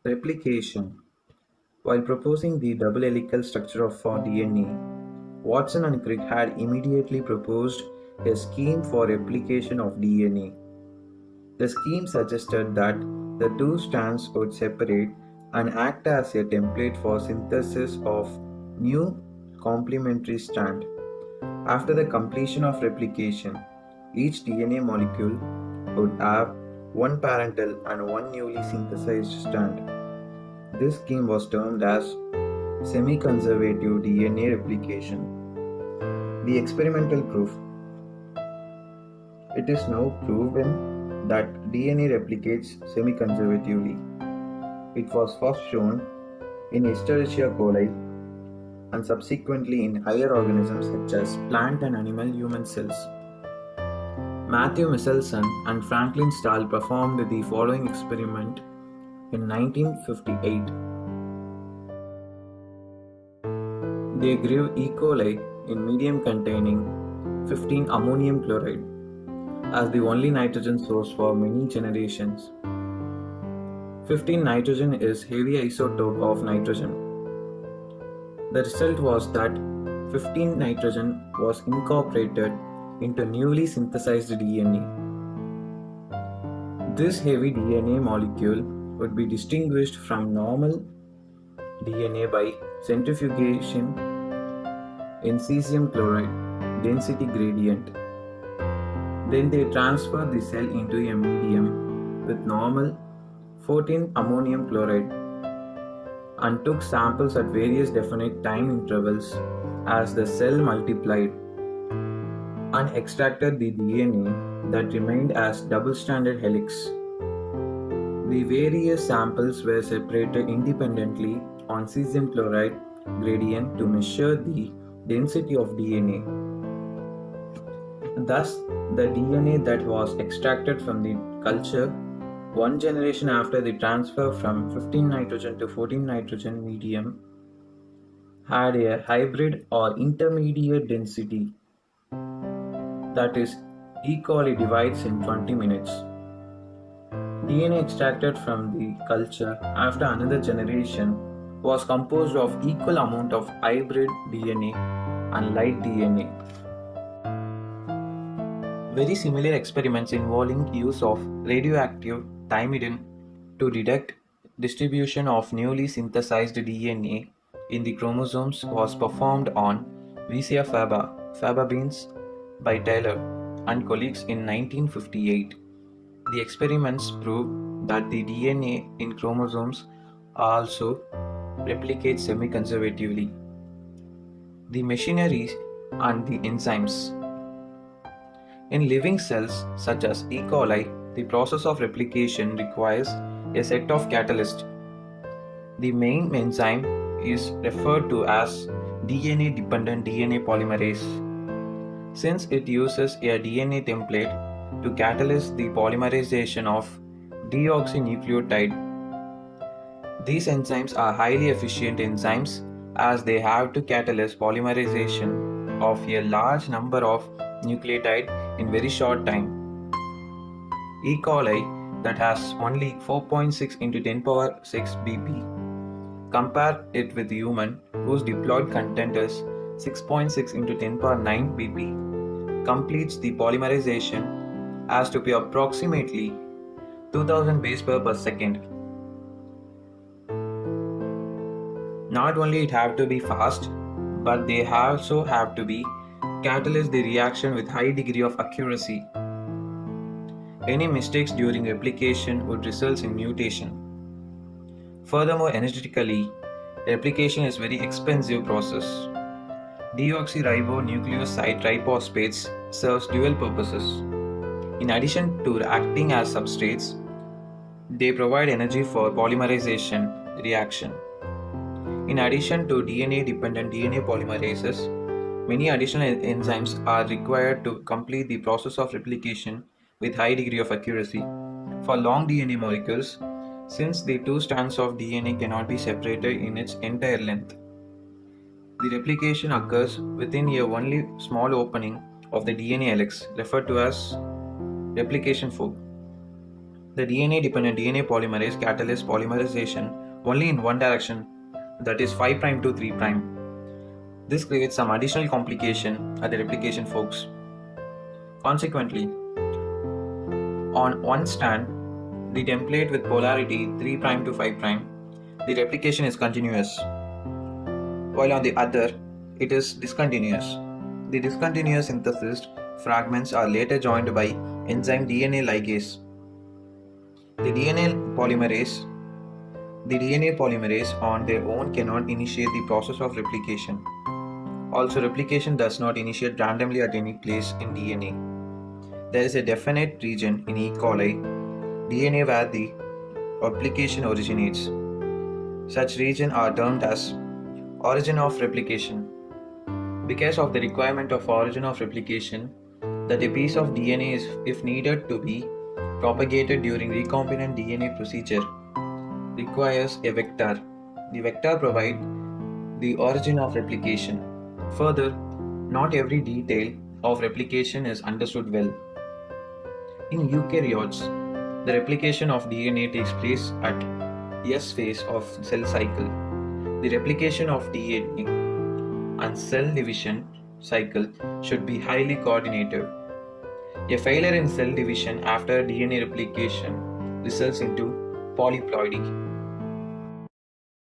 Replication. While proposing the double helical structure for DNA, Watson and Crick had immediately proposed a scheme for replication of DNA. The scheme suggested that the two strands would separate and act as a template for synthesis of new complementary strand. After the completion of replication, each DNA molecule would have one parental and one newly synthesized strand. This scheme was termed as semi-conservative DNA replication. The experimental proof. It is now proven that DNA replicates semi-conservatively. It was first shown in Escherichia coli and subsequently in higher organisms such as plant and animal human cells. Matthew Michelson and Franklin Stahl performed the following experiment in 1958. They grew E. coli in medium containing 15 ammonium chloride as the only nitrogen source for many generations. 15 nitrogen is heavy isotope of nitrogen. The result was that 15 nitrogen was incorporated into newly synthesized DNA. This heavy DNA molecule would be distinguished from normal DNA by centrifugation in cesium chloride density gradient. Then they transferred the cell into a medium with normal 14 ammonium chloride and took samples at various definite time intervals as the cell multiplied and extracted the DNA that remained as double-stranded helix. The various samples were separated independently on cesium chloride gradient to measure the density of DNA. Thus, the DNA that was extracted from the culture one generation after the transfer from 15 nitrogen to 14 nitrogen medium had a hybrid or intermediate density, that is, E. coli divides in 20 minutes. DNA extracted from the culture after another generation was composed of equal amount of hybrid DNA and light DNA. Very similar experiments involving use of radioactive thymidine to detect distribution of newly synthesized DNA in the chromosomes was performed on Vicia faba beans by Taylor and colleagues in 1958. The experiments proved that the DNA in chromosomes also replicates semi-conservatively. The machinery and the enzymes. In living cells such as E. coli, the process of replication requires a set of catalysts. The main enzyme is referred to as DNA-dependent DNA polymerase, since it uses a DNA template to catalyze the polymerization of deoxynucleotide. These enzymes are highly efficient enzymes as they have to catalyze polymerization of a large number of nucleotide in very short time. E. coli that has only 4.6 into 10 power 6 BP. Compare it with human whose diploid content is 6.6 into 10 power 9 BP. Completes the polymerization has to be approximately 2000 base pair per second. Not only it have to be fast, but they also have to be catalyze the reaction with high degree of accuracy. Any mistakes during replication would result in mutation. Furthermore, energetically, replication is very expensive process. Deoxyribonucleoside triphosphates serves dual purposes. In addition to acting as substrates, they provide energy for polymerization reaction. In addition to DNA-dependent DNA polymerases, many additional enzymes are required to complete the process of replication with high degree of accuracy. For long DNA molecules, since the two strands of DNA cannot be separated in its entire length, the replication occurs within a only small opening of the DNA helix, referred to as replication fork. The DNA-dependent DNA polymerase catalyzes polymerization only in one direction, that is 5' to 3'. This creates some additional complication at the replication forks. Consequently, on one strand, the template with polarity 3' to 5', the replication is continuous, while on the other, it is discontinuous. The discontinuous synthesis fragments are later joined by enzyme DNA ligase. The DNA polymerase on their own cannot initiate the process of replication. Also, replication does not initiate randomly at any place in DNA. There is a definite region in E. coli DNA where the replication originates. Such regions are termed as origin of replication. Because of the requirement of origin of replication, that a piece of DNA is, if needed to be propagated during recombinant DNA procedure, requires a vector. The vector provides the origin of replication. Further, not every detail of replication is understood well. In eukaryotes, the replication of DNA takes place at S phase of cell cycle. The replication of DNA and cell division cycle should be highly coordinated. A failure in cell division after DNA replication results into polyploidy.